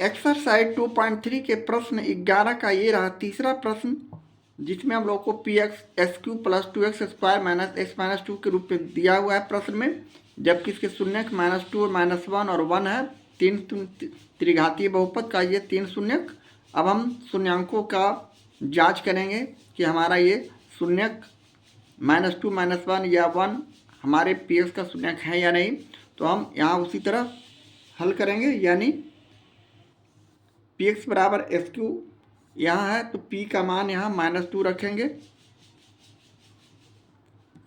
Exercise 2.3 के प्रश्न 11 का ये रहा तीसरा प्रश्न, जिसमें हम लोग को P x S Q plus 2x² minus x minus 2 के रूप में दिया हुआ है प्रश्न में, जबकि इसके शून्यक -2 और -1 और 1 है। तीन त्रिघातीय बहुपद का ये तीन शून्यक। अब हम शून्यांकों का जांच करेंगे कि हमारा ये शून्यक -2 -1 या 1 हमारे पी एक्स का शून्यक है या नहीं। तो हम यहाँ उसी तरह हल करेंगे, यानी पी एक्स बराबर एस क्यू यहाँ है तो p का मान यहाँ -2 रखेंगे।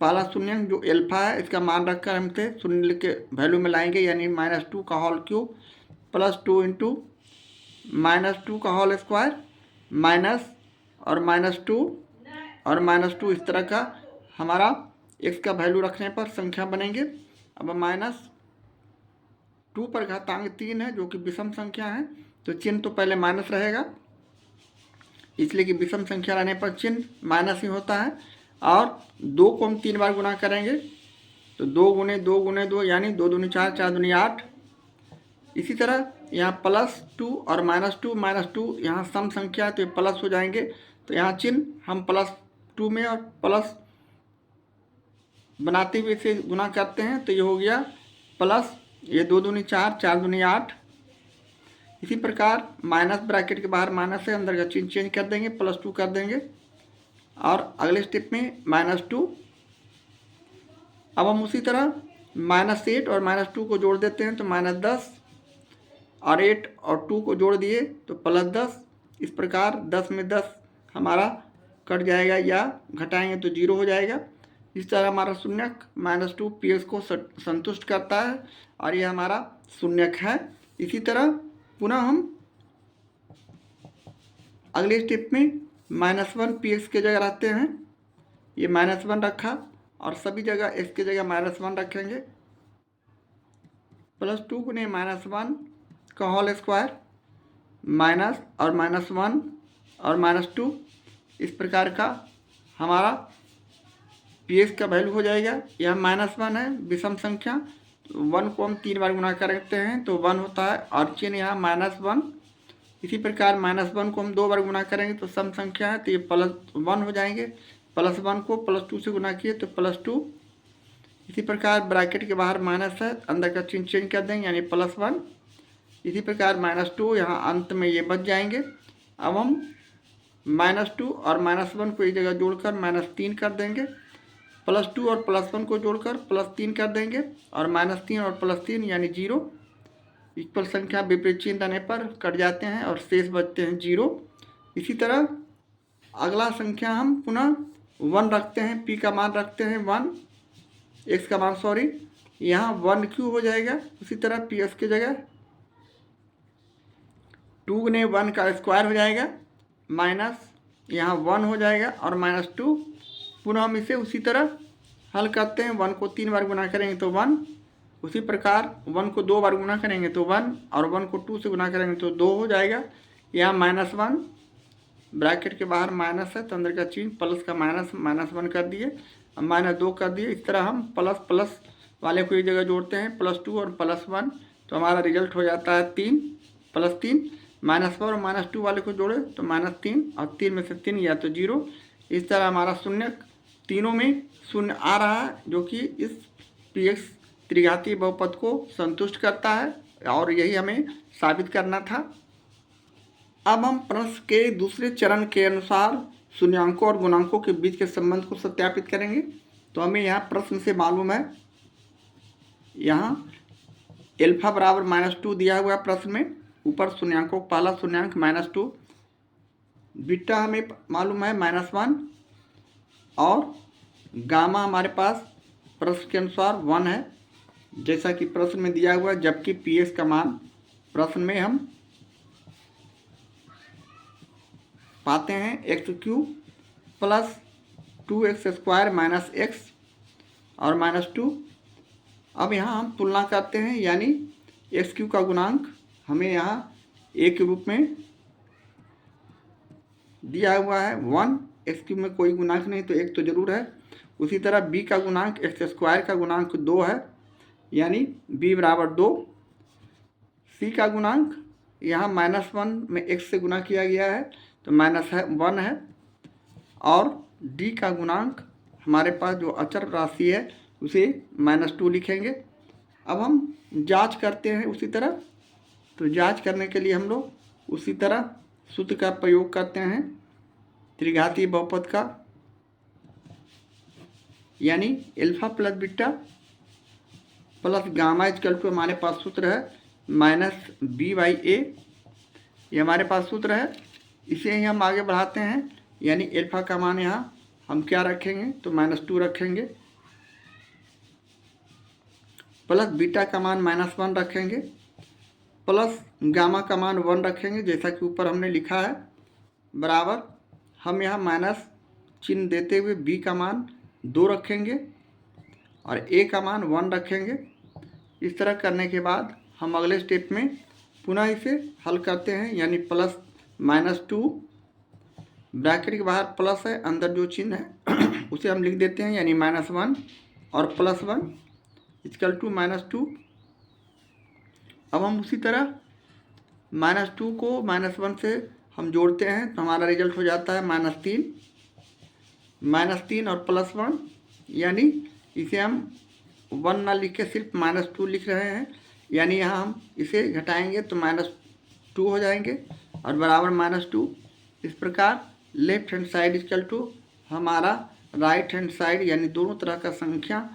पहला शून्यक जो एल्फा है इसका मान रखकर हम थे शून्य के वैल्यू में लाएंगे, यानी -2 का होल क्यूब प्लस 2 इंटू -2 का होल स्क्वायर माइनस और -2 और -2 इस तरह का हमारा x का वैल्यू रखने पर संख्या बनेंगे। अब -2 पर घातांक 3 है जो कि विषम संख्या है, तो चिन्ह तो पहले माइनस रहेगा, इसलिए कि विषम संख्या रहने पर चिन्ह माइनस ही होता है। और 2 को हम 3 बार गुना करेंगे तो 2 गुने 2 गुने 2 यानी 2 दूनी 4 4 दूनी 8। इसी तरह यहाँ +2 और -2 यहाँ सम संख्या तो ये प्लस हो जाएंगे, तो यहाँ चिन्ह हम +2 में और प्लस बनाते हुए इसे गुना करते हैं, तो ये हो गया प्लस, ये 2 दूनी 4 4 दूनी 8। इसी प्रकार माइनस ब्रैकेट के बाहर माइनस है, अंदर का चिन्ह चेंज कर देंगे, +2 कर देंगे। और अगले स्टेप में -2। अब हम उसी तरह -8 और -2 को जोड़ देते हैं तो -10 और 8 और 2 को जोड़ दिए तो +10। इस प्रकार 10 में 10 हमारा कट जाएगा या घटाएंगे तो 0 हो जाएगा। इस तरह हमारा शून्यक -2 पी एक्स को संतुष्ट करता है और ये हमारा शून्यक है। इसी तरह पुनः हम अगले स्टेप में -1 पी एक्स के जगह रखते हैं, ये -1 रखा और सभी जगह x की जगह -1 रखेंगे। +2 गुने -1 का होल स्क्वायर माइनस और -1 और -2 इस प्रकार का हमारा पी एक्स का वैल्यू हो जाएगा। यह -1 है विषम संख्या, तो 1 को हम 3 बार गुना करते हैं तो 1 होता है और चिन्ह यहाँ -1। इसी प्रकार -1 को हम 2 बार गुना करेंगे तो सम संख्या है तो ये +1 हो जाएंगे। +1 को +2 से गुना किए तो +2। इसी प्रकार ब्रैकेट के बाहर माइनस है, अंदर का चिन्ह चेंज कर देंगे यानी +1। इसी प्रकार -2 यहाँ अंत में ये बच जाएंगे। अब हम -2 और -1 को एक जगह जोड़कर -3 कर देंगे, +2 और +1 को जोड़कर +3 कर देंगे और -3 और +3 यानी 0। इक्वल संख्या विपरीत चिन्ह रहने पर कट जाते हैं और शेष बचते हैं 0। इसी तरह अगला संख्या हम पुनः 1 रखते हैं, p का मान रखते हैं 1, x का मान सॉरी यहाँ 1 क्यों हो जाएगा। उसी तरह पी एक्स की जगह 2 गुने 1 का स्क्वायर हो जाएगा माइनस यहाँ 1 हो जाएगा और -2। पुनः हम इसे उसी तरह हल करते हैं, 1 को 3 बार गुना करेंगे तो 1, उसी प्रकार 1 को 2 बार गुना करेंगे तो 1 और 1 को 2 से गुना करेंगे तो 2 हो जाएगा। यहाँ -1 ब्रैकेट के बाहर माइनस है तो अंदर का चिन्ह प्लस का -1 कर दिए, -2 कर दिए। इस तरह हम प्लस प्लस वाले को एक जगह जोड़ते हैं, +2 और +1, तो हमारा रिजल्ट हो जाता है 3 +3। -1 और -2 वाले को जोड़े तो -3 और 3 में से 3 या तो 0। इस तरह हमारा शून्यक तीनों में शून्य आ रहा है, जो कि इस पी एक्स त्रिघातीय बहुपद को संतुष्ट करता है और यही हमें साबित करना था। अब हम प्रश्न के दूसरे चरण के अनुसार शून्यांकों और गुणांकों के बीच के संबंध को सत्यापित करेंगे। तो हमें यहाँ प्रश्न से मालूम है, यहाँ एल्फा बराबर -2 दिया हुआ है प्रश्न में, ऊपर शून्यांकों पहला शून्यांक -2, बीटा हमें मालूम है -1 और गामा हमारे पास प्रश्न के अनुसार 1 है जैसा कि प्रश्न में दिया हुआ है, जबकि पी एक्स का मान प्रश्न में हम पाते हैं x³ plus 2x² minus x और -2। अब यहाँ हम तुलना करते हैं, यानी x³ का गुणांक हमें यहाँ a के रूप में दिया हुआ है 1, x³ में कोई गुणांक नहीं तो 1 तो जरूर है। उसी तरह b का गुणांक x² का गुणांक 2 है, यानी b बराबर 2। c का गुणांक यहाँ -1 में x से गुना किया गया है तो -1 है, और d का गुणांक हमारे पास जो अचर राशि है उसे -2 लिखेंगे। अब हम जांच करते हैं उसी तरह। तो जांच करने के लिए हम लोग उसी तरह सूत्र का प्रयोग करते हैं त्रिघातीय बहुपद का, यानी alpha plus beta plus gamma equal to हमारे पास सूत्र है -b/a। ये हमारे पास सूत्र है, इसे ही हम आगे बढ़ाते हैं। यानी अल्फा का मान यहाँ हम क्या रखेंगे तो -2 रखेंगे, प्लस बीटा का मान -1 रखेंगे, प्लस गामा का मान 1 रखेंगे जैसा कि ऊपर हमने लिखा है, बराबर हम यहाँ माइनस चिन्ह देते हुए b का मान 2 रखेंगे और a का मान 1 रखेंगे। इस तरह करने के बाद हम अगले स्टेप में पुनः इसे हल करते हैं, यानी प्लस -2 ब्रैकेट के बाहर प्लस है, अंदर जो चिन्ह है उसे हम लिख देते हैं, यानी -1 और +1 इक्वल टू -2। अब हम उसी तरह -2 को -1 से हम जोड़ते हैं तो हमारा रिजल्ट हो जाता है -3 और +1, यानी इसे हम 1 ना लिख के सिर्फ -2 लिख रहे हैं, यानी यहाँ हम इसे घटाएंगे तो -2 हो जाएंगे और बराबर -2। इस प्रकार left hand side equal to हमारा राइट हैंड साइड, यानी दोनों तरह का संख्या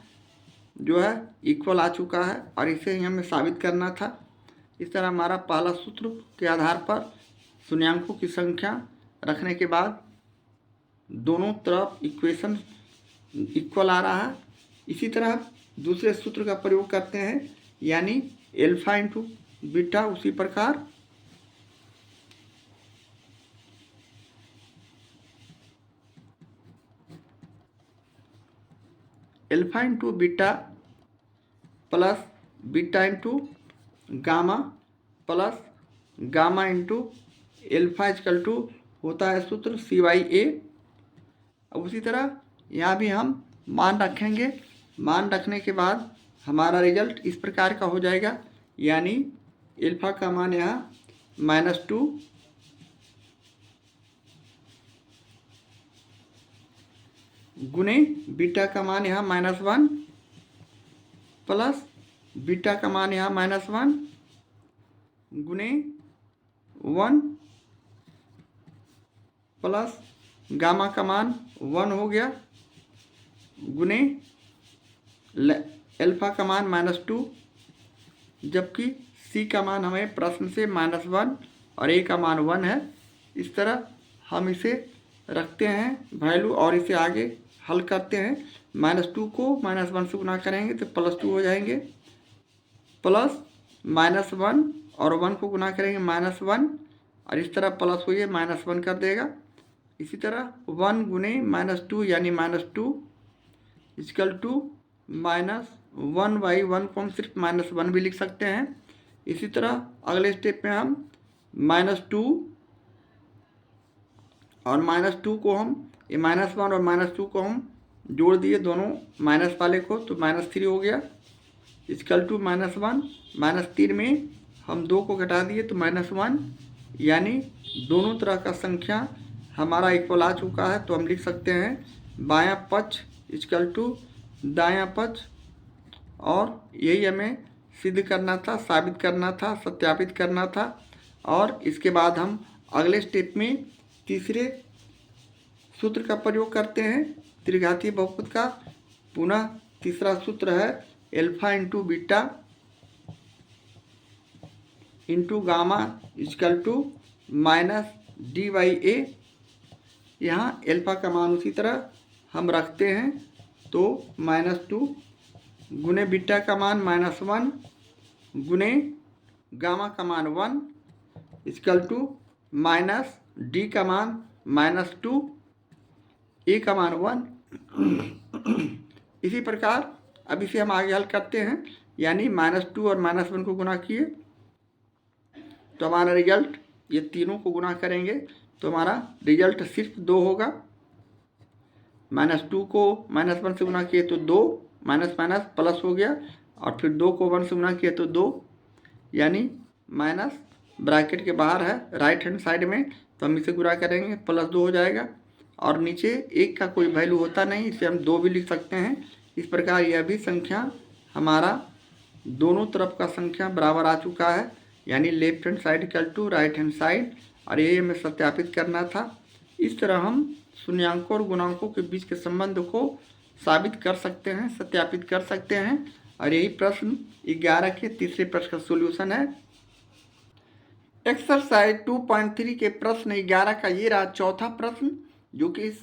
जो है इक्वल आ चुका है और इसे ही हमें साबित करना था। इस तरह हमारा पहला सूत्र के आधार पर शून्यांकों की संख्या रखने के बाद दोनों तरफ इक्वेशन इक्वल आ रहा है। इसी तरह दूसरे सूत्र का प्रयोग करते हैं, यानी अल्फा इंटू बीटा। उसी प्रकार alpha into beta plus beta into gamma plus gamma into alpha equal to होता है सूत्र c/a। अब उसी तरह यहाँ भी हम मान रखेंगे, मान रखने के बाद हमारा रिजल्ट इस प्रकार का हो जाएगा, यानी अल्फा का मान यहाँ -2 गुने बीटा का मान यहाँ -1 प्लस बीटा का मान यहाँ -1 गुने 1 प्लस गामा का मान 1 हो गया गुने अल्फा का मान -2, जबकि c का मान हमें प्रश्न से -1 और a का मान 1 है। इस तरह हम इसे रखते हैं वैल्यू और इसे आगे हल करते हैं। -2 को -1 से गुना करेंगे तो +2 हो जाएंगे, प्लस -1 और 1 को गुना करेंगे -1 और इस तरह प्लस हुई -1 कर देगा। इसी तरह 1 गुने -2 यानी -2 इक्वल टू -1/1 को हम सिर्फ -1 भी लिख सकते हैं। इसी तरह अगले स्टेप में हम -2 और -2 को हम ये -1 और -2 को हम जोड़ दिए दोनों माइनस वाले को तो -3 हो गया इक्वल टू -1। -3 में हम 2 को घटा दिए तो -1, यानी दोनों तरह का संख्या हमारा इक्वल आ चुका है। तो हम लिख सकते हैं बायां पक्ष इक्वल टू दायां पक्ष, और यही हमें सिद्ध करना था, साबित करना था, सत्यापित करना था। और इसके बाद हम अगले स्टेप में तीसरे सूत्र का प्रयोग करते हैं त्रिघातीय बहुपद का। पुनः तीसरा सूत्र है alpha into beta into gamma equal to -d/a। यहाँ अल्फा का मान उसी तरह हम रखते हैं तो -2 गुने बीटा का मान -1 गुने गामा का मान 1 इक्वल टू -d का मान -2 a का मान 1। इसी प्रकार अब इसे हम आगे हल करते हैं, यानी -2 और -1 को गुना किए तो हमारा रिजल्ट, ये तीनों को गुना करेंगे तो हमारा रिजल्ट सिर्फ 2 होगा। -2 को -1 से गुना किए तो 2, माइनस माइनस प्लस हो गया, और फिर 2 को 1 से गुना किए तो 2, यानी ब्रैकेट के बाहर है राइट हैंड साइड में, तो हम इसे गुणा करेंगे +2 हो जाएगा। और नीचे 1 का कोई वैल्यू होता नहीं, इसे हम 2 भी लिख सकते हैं। इस प्रकार यह भी संख्या हमारा दोनों तरफ का संख्या बराबर आ चुका है, यानी left hand side equal to right hand side, और ये हमें सत्यापित करना था। इस तरह हम शून्यांकों और गुणांकों के बीच के संबंध को साबित कर सकते हैं, सत्यापित कर सकते हैं। और यही प्रश्न 11 के तीसरे प्रश्न का सोल्यूशन है। एक्सरसाइज 2.3 के प्रश्न 11 का ये रहा चौथा प्रश्न, जो कि इस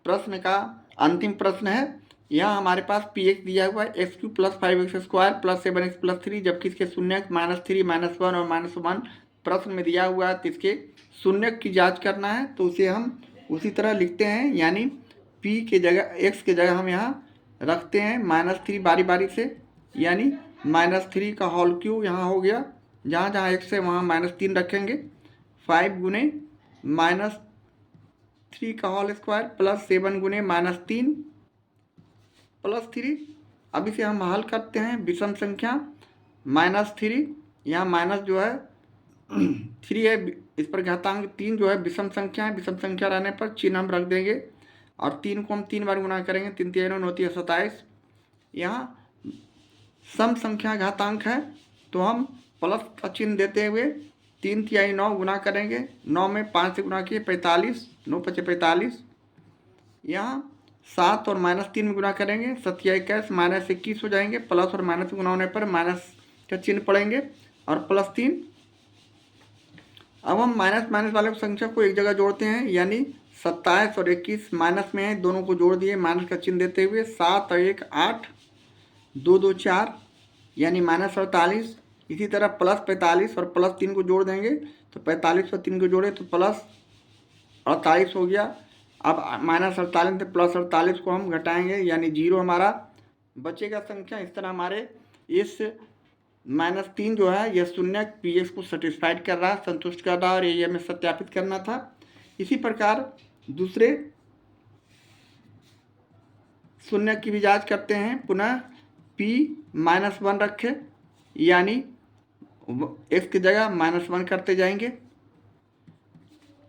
प्रश्न का अंतिम प्रश्न है। यहाँ हमारे पास px दिया हुआ है x³ + 5x² + 7x + 3, जबकि इसके शून्यक -3, -1 और -1 प्रश्न में दिया हुआ है। तो इसके शून्यक की जांच करना है, तो उसे हम उसी तरह लिखते हैं, यानी p के जगह x के जगह हम यहाँ रखते हैं -3 बारी बारी से, यानी -3 का होल क्यूब यहाँ हो गया, जहाँ जहाँ x है वहाँ -3 रखेंगे। 5 गुने -3 का होल स्क्वायर + 7 गुने -3 + 3। अब इसे हम हल करते हैं विषम संख्या -3, यहाँ माइनस जो है 3 है, इस पर घातांक 3 जो है विषम संख्या है। विषम संख्या रहने पर चिन्ह हम रख देंगे, और 3 को हम 3 बार गुणा करेंगे, 3 × 3 = 27। यहाँ सम संख्या घातांक है, तो हम प्लस का चिन्ह देते हुए 3 × 3 = 9 गुणा करेंगे। 9 में 5 से गुणा किए 45, 9 × 5 = 45। यहाँ 7 और -3 में गुणा करेंगे, 7 × 21 -21 हो जाएंगे। प्लस और माइनस गुणा होने पर माइनस का चिन्ह पड़ेंगे और +3। अब हम माइनस वाले संख्या को एक जगह जोड़ते हैं, यानी 27 और 21 माइनस में है, दोनों को जोड़ दिए माइनस का चिन्ह देते हुए। 7 और 1 8, 2 2 4, यानी -48। इसी तरह +45 और +3 को जोड़ देंगे, तो 45 और 3 को जोड़े तो +48 हो गया। अब -48 से +48 को हम घटाएंगे, यानी 0 हमारा बचेगा संख्या। इस तरह हमारे इस -3 जो है यह शून्य px को सेटिस्फाइड कर रहा है, संतुष्ट कर रहा है, और ये हमें सत्यापित करना था। इसी प्रकार दूसरे शून्य की भी जांच करते हैं। पुनः p -1 रखें, यानी x की जगह -1 करते जाएंगे।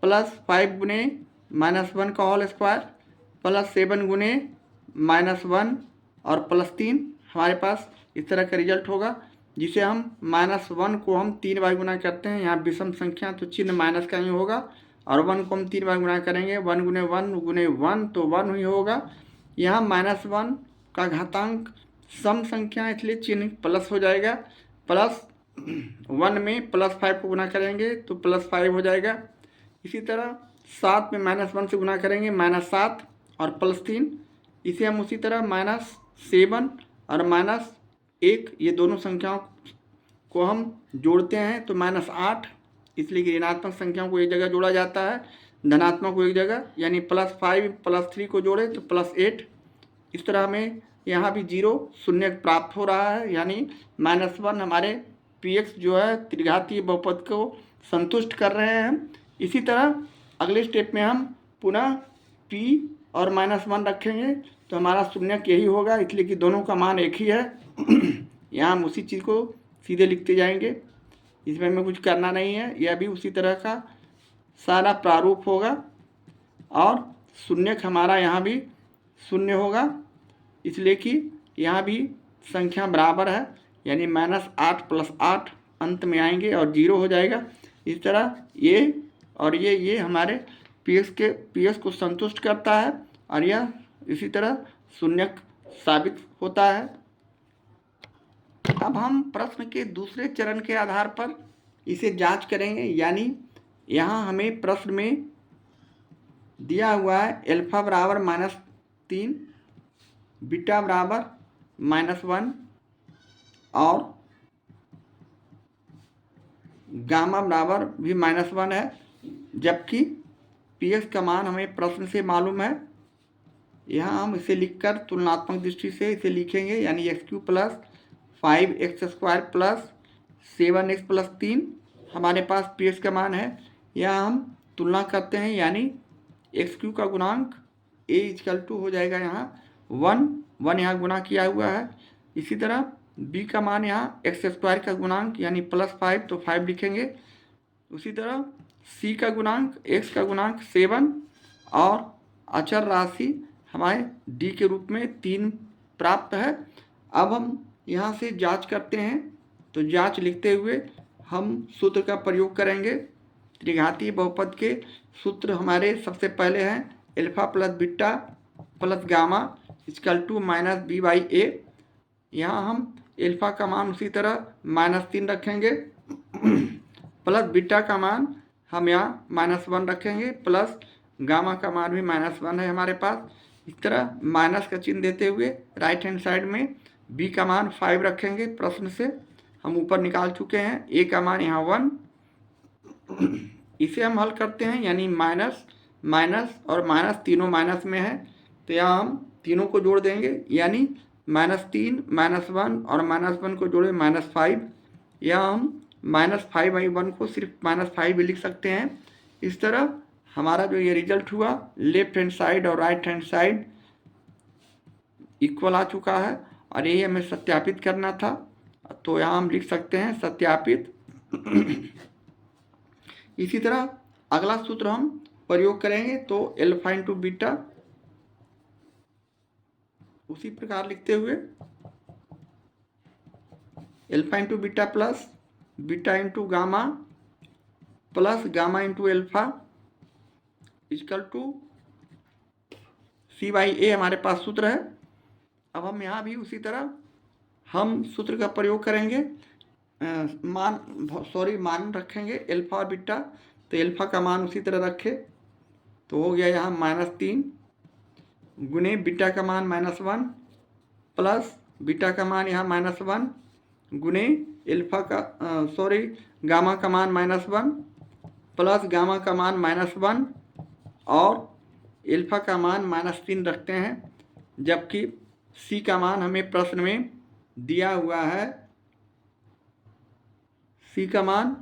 +5 गुने -1 का होल स्क्वायर +7 गुने -1 और +3 हमारे पास इस तरह का रिजल्ट होगा, जिसे हम -1 को हम 3 बार गुना करते हैं। यहाँ विषम संख्या तो चिन्ह माइनस का ही होगा, और 1 को हम 3 बार गुना करेंगे। 1 गुने 1 गुने 1 तो 1 ही होगा। यहाँ -1 का घातांक सम संख्या, इसलिए चिन्ह प्लस हो जाएगा। +1 में +5 को गुना करेंगे तो +5 हो जाएगा। इसी तरह 7 में -1 से गुना करेंगे -7 और +3। इसे हम उसी तरह -7 और -1 ये दोनों संख्याओं को हम जोड़ते हैं, तो -8, इसलिए कि ऋणात्मक संख्याओं को एक जगह जोड़ा जाता है, धनात्मक को एक जगह, यानी +5 +3 को जोड़े तो +8। इस तरह हमें यहाँ भी 0 शून्य प्राप्त हो रहा है, यानी -1 हमारे px जो है त्रिघातीय बहुपद को संतुष्ट कर रहे हैं। इसी तरह अगले स्टेप में हम पुनः p और -1 रखेंगे, तो हमारा शून्यक यही होगा, इसलिए कि दोनों का मान एक ही है। यहाँ हम उसी चीज़ को सीधे लिखते जाएंगे, इसमें हमें कुछ करना नहीं है। यह भी उसी तरह का सारा प्रारूप होगा, और शून्यक हमारा यहाँ भी शून्य होगा, इसलिए कि यहाँ भी संख्या बराबर है, यानी -8 + 8 अंत में आएंगे और 0 हो जाएगा। इस तरह ये और ये हमारे px को संतुष्ट करता है, और यह इसी तरह शून्यक साबित होता है। अब हम प्रश्न के दूसरे चरण के आधार पर इसे जांच करेंगे, यानी यहाँ हमें प्रश्न में दिया हुआ है अल्फा बराबर -3, बीटा बराबर -1 और गामा बराबर भी -1 है, जबकि px का मान हमें प्रश्न से मालूम है। यहाँ हम इसे लिखकर तुलनात्मक दृष्टि से इसे लिखेंगे, यानी x³ + 5x² + 7x + 3 हमारे पास px का मान है। यहाँ हम तुलना करते हैं, यानी x³ का गुणांक a = हो जाएगा यहाँ 1 यहाँ गुणा किया हुआ है। इसी तरह b का मान यहाँ x² का गुणांक यानी +5, तो 5 लिखेंगे। उसी तरह सी का गुणांक एक्स का गुणांक 7 और अचर राशि हमारे डी के रूप में 3 प्राप्त है। अब हम यहाँ से जांच करते हैं, तो जांच लिखते हुए हम सूत्र का प्रयोग करेंगे। त्रिघातीय बहुपद के सूत्र हमारे सबसे पहले हैं alpha plus beta plus gamma equal to minus B by A. यहाँ हम अल्फा का मान उसी तरह -3 रखेंगे प्लस बीटा का मान हम यहाँ -1 रखेंगे प्लस गामा का मान भी -1 है हमारे पास। इस तरह माइनस का चिन्ह देते हुए राइट हैंड साइड में बी का मान 5 रखेंगे। प्रश्न से हम ऊपर निकाल चुके हैं। ए का मान यहाँ 1। इसे हम हल करते हैं, यानी माइनस माइनस और माइनस तीनों माइनस में है, तो यहाँ हम तीनों को जोड़ देंगे, यानी -3 -1 और -1 को जोड़े -5। यहाँ हम -5/1 को सिर्फ -5 भी लिख सकते हैं। इस तरह हमारा जो ये रिजल्ट हुआ लेफ्ट हैंड साइड और राइट हैंड साइड इक्वल आ चुका है और यही हमें सत्यापित करना था, तो यहाँ हम लिख सकते हैं सत्यापित। इसी तरह अगला सूत्र हम प्रयोग करेंगे, तो अल्फा इंटू बीटा उसी प्रकार लिखते हुए alpha into beta plus beta into gamma plus gamma into alpha equal to C by A हमारे पास सूत्र है। अब हम यहाँ भी उसी तरह हम सूत्र का प्रयोग करेंगे। मान रखेंगे अल्फा और बीटा, तो अल्फा का मान उसी तरह रखे तो हो गया यहाँ -3 गुने बीटा का मान -1 प्लस बीटा का मान यहाँ -1 गुने अल्फा का गामा का मान -1 प्लस गामा का मान -1 और अल्फा का मान -3 रखते हैं, जबकि सी का मान हमें प्रश्न में दिया हुआ है। सी का मान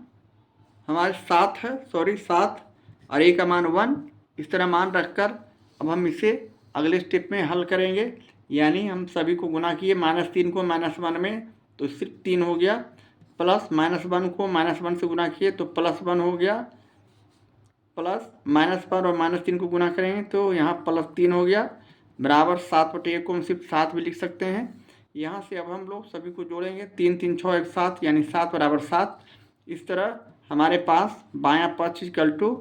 हमारे 7 है, 7 और ए का मान 1। इस तरह मान रखकर अब हम इसे अगले स्टेप में हल करेंगे, यानी हम सभी को गुना किए -3 को -1 में तो सिर्फ 3 हो गया, प्लस -1 को -1 से गुना किए तो +1 हो गया, प्लस -1 और -3 को गुना करेंगे तो यहाँ +3 हो गया, बराबर 7/1 को हम सिर्फ 7 भी लिख सकते हैं। यहाँ से अब हम लोग सभी को जोड़ेंगे, 3 3 6 1 7 यानी 7 बराबर 7। इस तरह हमारे पास बायां पक्ष इक्वल टू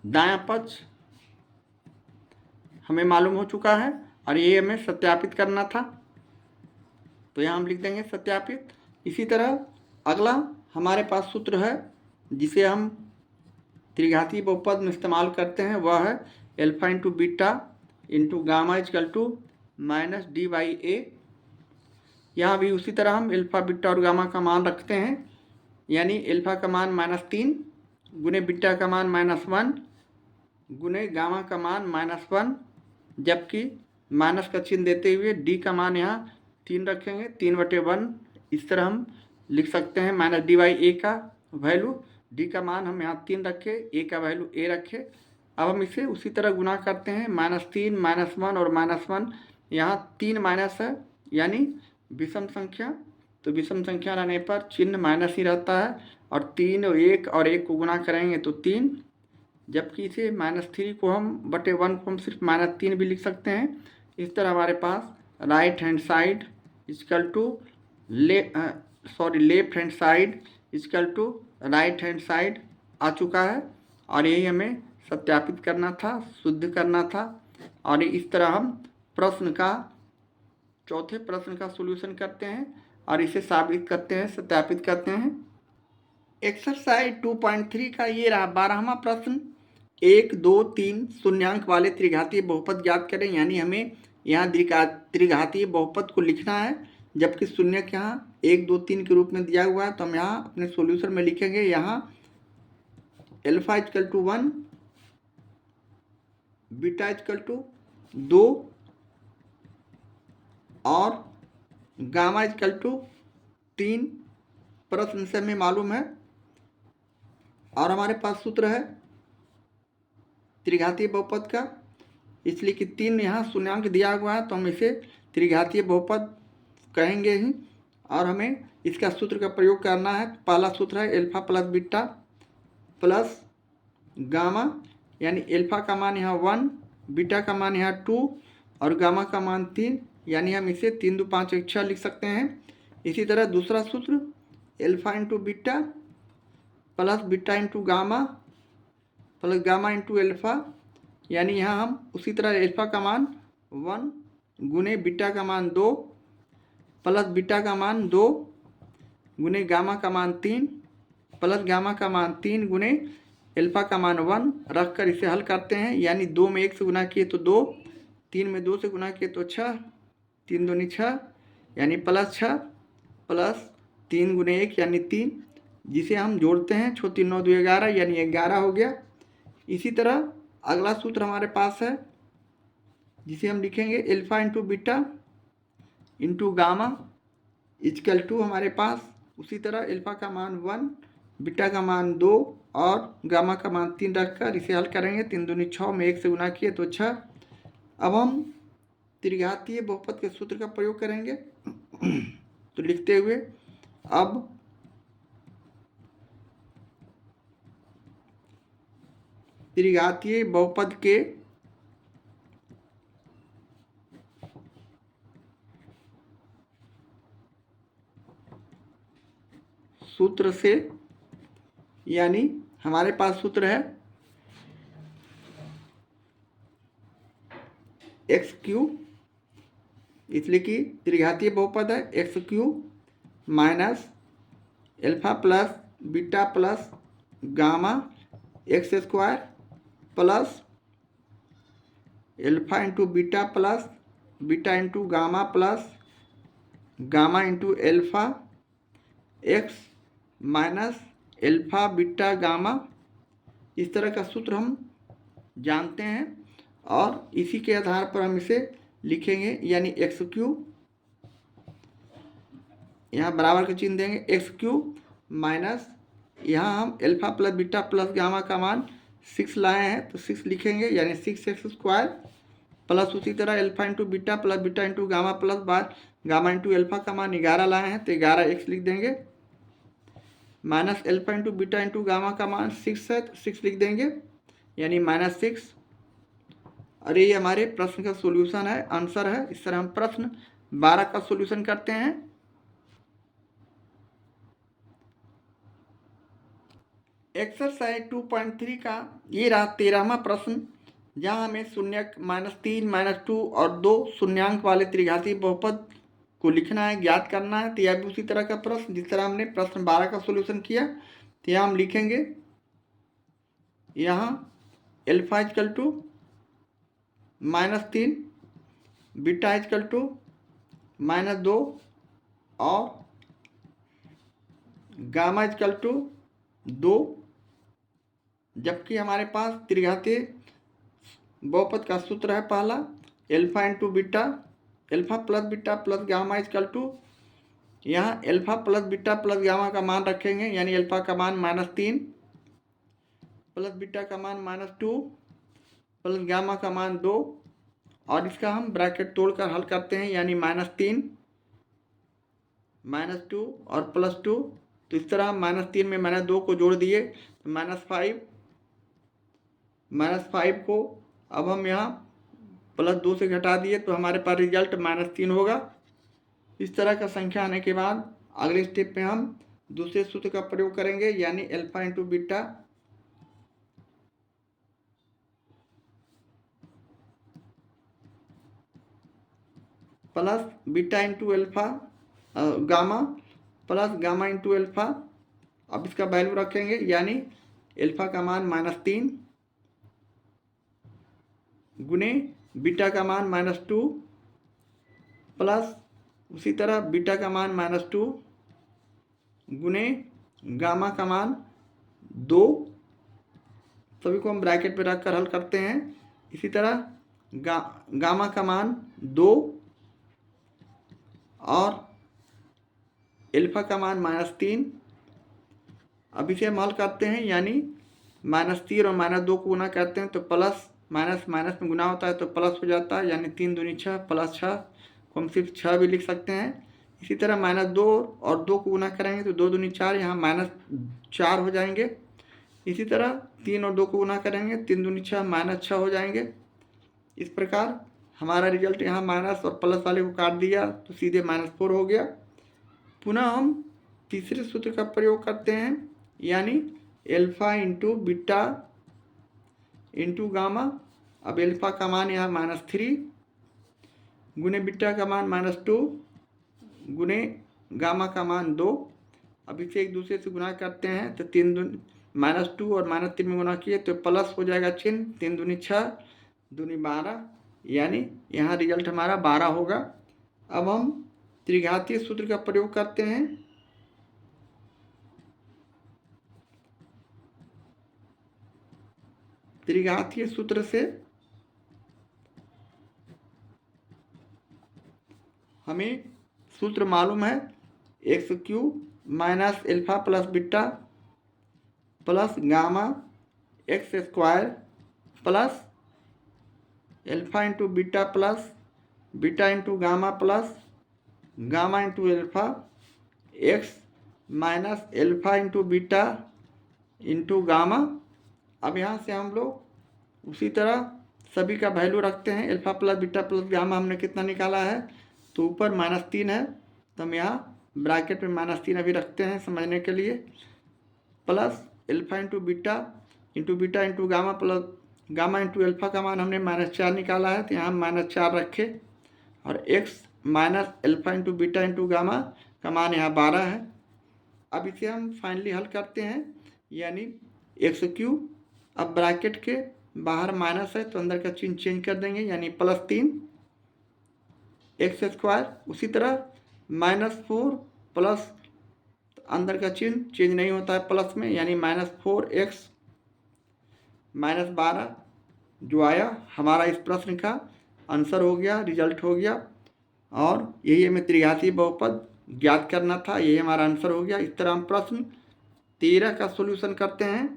दायां पक्ष हमें मालूम हो चुका है और ये हमें सत्यापित करना था, तो यहाँ हम लिख देंगे सत्यापित। इसी तरह अगला हमारे पास सूत्र है जिसे हम त्रिघातीय बहुपद में इस्तेमाल करते हैं, वह है alpha into beta into gamma equal to -d/a। यहाँ भी उसी तरह हम अल्फा बीटा और गामा का मान रखते हैं, यानी अल्फा का मान -3 गुने बीटा का मान -1 गुने गामा का मान -1, जबकि माइनस का चिन्ह देते हुए डी का मान यहाँ 3 रखेंगे, 3/1। इस तरह हम लिख सकते हैं -d/a का वैल्यू, डी का मान हम यहाँ 3 रखे, ए का वैल्यू a रखे। अब हम इसे उसी तरह गुना करते हैं, -3 -1 और -1, यहाँ 3 माइनस है यानी विषम संख्या, तो विषम संख्या रहने पर चिन्ह माइनस ही रहता है, और 3 और 1 को गुना करेंगे तो 3, जबकि इसे -3 को हम बटे 1 को हम सिर्फ -3 भी लिख सकते हैं। इस तरह हमारे पास right hand side equal to left hand side equal to right hand side आ चुका है, और यही हमें सत्यापित करना था, शुद्ध करना था। और इस तरह हम प्रश्न का चौथे प्रश्न का सॉल्यूशन करते हैं और इसे साबित करते हैं, सत्यापित करते हैं। एक्सरसाइज 2.3 का ये रहा 12वां प्रश्न। 1 2 3 शून्यांक वाले त्रिघातीय बहुपद ज्ञात करें, यानी हमें यहाँ त्रिघातीय बहुपद को लिखना है, जबकि शून्यक यहाँ 1 2 3 के रूप में दिया हुआ है, तो हम यहाँ अपने सॉल्यूशन में लिखेंगे, यहाँ alpha equal to 1 beta equal to 2 और गामा इक्वल टू 3 प्रश्न से हमें मालूम है, और हमारे पास सूत्र है त्रिघातीय बहुपद का, इसलिए कि 3 यहाँ शून्यांक दिया हुआ है, तो हम इसे त्रिघातीय बहुपद कहेंगे ही, और हमें इसका सूत्र का प्रयोग करना है। पहला सूत्र है alpha plus beta plus gamma, यानी अल्फा का मान यहाँ 1, बीटा का मान यहाँ 2 और गामा का मान 3, यानी हम इसे 3 2 5 1 6 लिख सकते हैं। इसी तरह दूसरा सूत्र alpha into beta plus beta into gamma plus gamma into alpha, यानी यहाँ हम उसी तरह अल्फा का मान 1 गुने बीटा का मान 2 प्लस बीटा का मान 2 गुने गामा का मान 3 प्लस गामा का मान 3 गुने अल्फा का मान 1 रख कर इसे हल करते हैं। यानी 2 में 1 से गुना किए तो 2, 3 में 2 से गुना किए तो 6, 3 दूनी 6 यानी प्लस 6 प्लस 3 गुने 1 यानी 3, जिसे हम जोड़ते हैं 6 3 9 2 11 यानी 11 हो गया। इसी तरह अगला सूत्र हमारे पास है जिसे हम लिखेंगे alpha into beta into gamma equal to हमारे पास उसी तरह अल्फा का मान 1 बीटा का मान 2 और गामा का मान 3 रखकर इसे हल करेंगे। 3 दूनी 6 में 1 से गुना किए तो 6। अब हम त्रिघातीय बहुपद के सूत्र का प्रयोग करेंगे। तो लिखते हुए अब त्रिघातीय बहुपद के सूत्र से, यानी हमारे पास सूत्र है एक्स क्यू, इसलिए कि त्रिघातीय बहुपद है x Q minus alpha plus beta plus gamma x square plus alpha into beta plus beta into gamma plus gamma into alpha x minus alpha beta gamma. इस तरह का सूत्र हम जानते हैं और इसी के आधार पर हम इसे लिखेंगे, यानी एक्स क्यू, यहाँ बराबर का चिन्ह देंगे, एक्स क्यू माइनस यहाँ हम alpha plus beta plus gamma का मान 6 लाए हैं तो 6 लिखेंगे, यानी 6x स्क्वायर प्लस उसी तरह alpha into beta plus beta into gamma plus बार गामा इंटू अल्फा का मान 11 लाए हैं तो 11x लिख देंगे, minus alpha into beta into gamma का मान 6 है तो 6 लिख देंगे, यानी -6। और ये हमारे प्रश्न का सॉल्यूशन है, आंसर है। इस तरह हम प्रश्न 12 का सॉल्यूशन करते हैं। एक्सरसाइज 2.3 का ये रहा 13वां प्रश्न, जहाँ हमें शून्यक -3 -2 और 2 शून्यांक वाले त्रिघातीय बहुपद को लिखना है, ज्ञात करना है। तो यह भी उसी तरह का प्रश्न जिस तरह हमने प्रश्न 12 का सॉल्यूशन किया। तो यहाँ हम लिखेंगे, यहाँ alpha equal to -3 beta equal to -2 और गामा इक्वल टू 2, जबकि हमारे पास त्रिघातीय बहुपद का सूत्र है पहला alpha into beta, alpha plus beta plus gamma equal to, यहाँ alpha plus beta plus gamma का मान रखेंगे, यानी अल्फा का मान -3 प्लस बीटा का मान -2 प्लस गामा का मान 2, और इसका हम ब्रैकेट तोड़कर हल करते हैं, यानी -3 -2 और +2। तो इस तरह -3 में -2 को जोड़ दिए तो -5 को अब हम यहाँ +2 से घटा दिए तो हमारे पास रिजल्ट -3 होगा। इस तरह का संख्या आने के बाद अगले स्टेप में हम दूसरे सूत्र का प्रयोग करेंगे, यानी alpha into beta plus beta into alpha gamma plus gamma into alpha. अब इसका वैल्यू रखेंगे, यानी अल्फा का मान -3 गुने बीटा का मान -2 प्लस उसी तरह बीटा का मान -2 गुने गामा का मान 2, सभी को हम ब्रैकेट पे रखकर हल करते हैं। इसी तरह गामा का मान 2 और अल्फा का मान -3। अब इसे हम हल करते हैं, यानी -3 और -2 को गुना करते हैं तो प्लस माइनस माइनस में गुना होता है तो प्लस हो जाता है, यानी 3 दूनी 6 प्लस 6 को हम सिर्फ 6 भी लिख सकते हैं, इसी तरह -2 और 2 को गुना करेंगे तो 2 दूनी 4, यहाँ -4 हो जाएंगे। इसी तरह 3 और 2 को गुना करेंगे, 3 दूनी 6, -6 हो जाएंगे। इस प्रकार हमारा रिजल्ट यहाँ माइनस और प्लस वाले को काट दिया तो सीधे -4 हो गया। पुनः हम तीसरे सूत्र का प्रयोग करते हैं, यानी alpha into beta into gamma. अब एल्फा का मान यहाँ -3 गुने बीटा का मान -2 गुने गामा का मान 2। अब इसे एक दूसरे से गुना करते हैं तो 3 -2 और -3 में गुना किए तो प्लस हो जाएगा चिन्ह, 3 दूनी 6 दूनी 12, यानी यहाँ रिजल्ट हमारा 12 होगा। अब हम त्रिघातीय सूत्र का प्रयोग करते हैं। त्रिघातीय सूत्र से हमें सूत्र मालूम है, x³ minus alpha plus beta plus gamma x² plus alpha into beta plus beta into gamma plus gamma into alpha x minus alpha into beta into gamma. अब यहाँ से हम लोग उसी तरह सभी का वैल्यू रखते हैं। Alpha plus beta plus gamma हमने कितना निकाला है, तो ऊपर -3 है तो हम यहाँ ब्रैकेट में -3 अभी रखते हैं समझने के लिए, plus alpha into beta into gamma plus gamma into alpha का मान हमने -4 निकाला है तो यहाँ -4 रखे, और x minus alpha into beta into gamma का मान यहाँ 12 है। अब इसे हम फाइनली हल करते हैं, यानी x³, अब ब्रैकेट के बाहर माइनस है तो अंदर का चिन्ह चेंज कर देंगे, यानी +3 x²। उसी तरह -4 प्लस अंदर का चिन्ह चेंज नहीं होता है प्लस में, यानी -4x -12 जो आया हमारा इस प्रश्न का आंसर हो गया, रिजल्ट हो गया। और यही हमें त्रिघातीय बहुपद ज्ञात करना था, यही हमारा आंसर हो गया। इस तरह हम प्रश्न 13 का सॉल्यूशन करते हैं।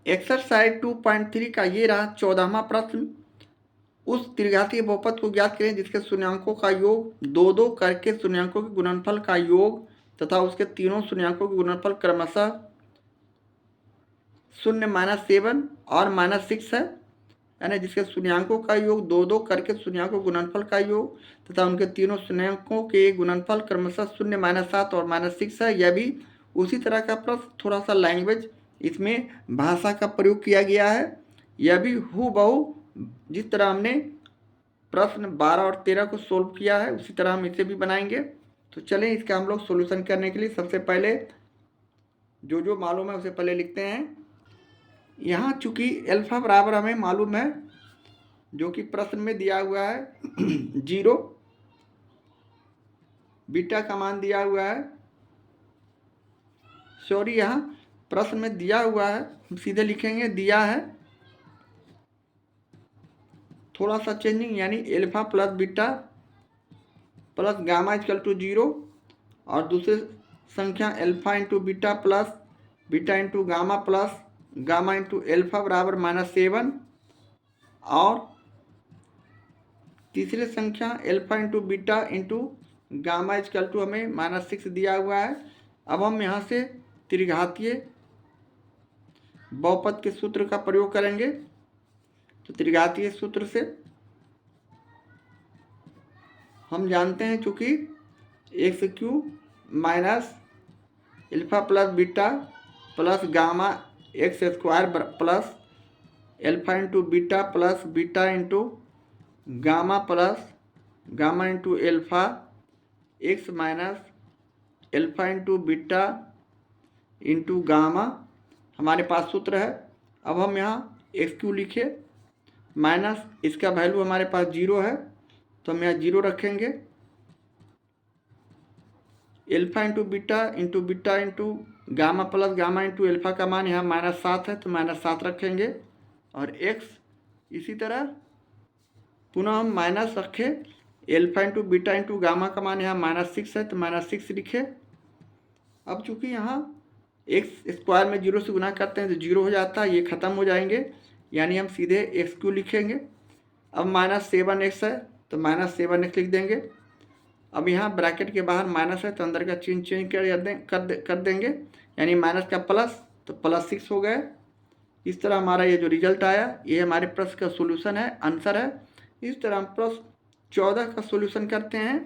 एक्सरसाइज 2.3 का ये रहा 14वां प्रश्न। उस त्रिघातीय बहुपद को ज्ञात करें जिसके शून्यांकों का योग 2-2 करके शून्यांकों के गुणनफल का योग तथा उसके तीनों शून्यांकों के गुणनफल क्रमशः 0, -7 और -6 है, यानी जिसके शून्यांकों का योग 2-2 करके शून्यांकों के गुणनफल का योग तथा उनके तीनों शून्यांकों के गुणनफल क्रमशः 0, -7 और -6 है। यह भी उसी तरह का प्रश्न, थोड़ा सा लैंग्वेज इसमें भाषा का प्रयोग किया गया है। यह भी हूबहू जिस तरह हमने प्रश्न 12 और 13 को सोल्व किया है उसी तरह हम इसे भी बनाएंगे। तो चलें इसका हम लोग सोल्यूशन करने के लिए सबसे पहले जो मालूम है उसे पहले लिखते हैं। यहाँ चूँकि एल्फा बराबर हमें मालूम है, जो कि प्रश्न में दिया हुआ है 0, बीटा का मान दिया हुआ है, सॉरी यहाँ प्रश्न में दिया हुआ है, हम सीधे लिखेंगे दिया है, थोड़ा सा चेंजिंग, यानी alpha plus beta plus gamma = 0, और दूसरी संख्या alpha into beta plus beta into gamma plus gamma into alpha बराबर -7, और तीसरी संख्या alpha into beta into gamma = हमें -6 दिया हुआ है। अब हम यहाँ से त्रिघातीय बहुपद के सूत्र का प्रयोग करेंगे। तो त्रिघातीय सूत्र से हम जानते हैं, चूँकि x³ minus alpha plus beta plus gamma x² plus alpha into beta plus beta into gamma plus gamma into alpha x minus alpha into beta into gamma हमारे पास सूत्र है। अब हम यहाँ x³ लिखे, माइनस इसका वैल्यू हमारे पास 0 है तो हम यहाँ 0 रखेंगे, alpha into beta into gamma plus gamma into alpha का मान यहाँ -7 है तो -7 रखेंगे, और x इसी तरह पुनः हम माइनस रखें, alpha into beta into gamma का मान यहाँ -6 है तो -6 लिखे। अब चूँकि यहाँ x² में 0 से गुना करते हैं तो 0 हो जाता है, ये ख़त्म हो जाएंगे, यानी हम सीधे x³ लिखेंगे। अब -7x है तो -7x लिख देंगे, अब यहाँ ब्रैकेट के बाहर माइनस है तो अंदर का चिन्ह चेंज कर देंगे, यानी माइनस का प्लस, तो +6 हो गए। इस तरह हमारा ये जो रिजल्ट आया ये हमारे प्रश्न का सोल्यूशन है, आंसर है। इस तरह हम प्रश्न 14 का सोल्यूशन करते हैं।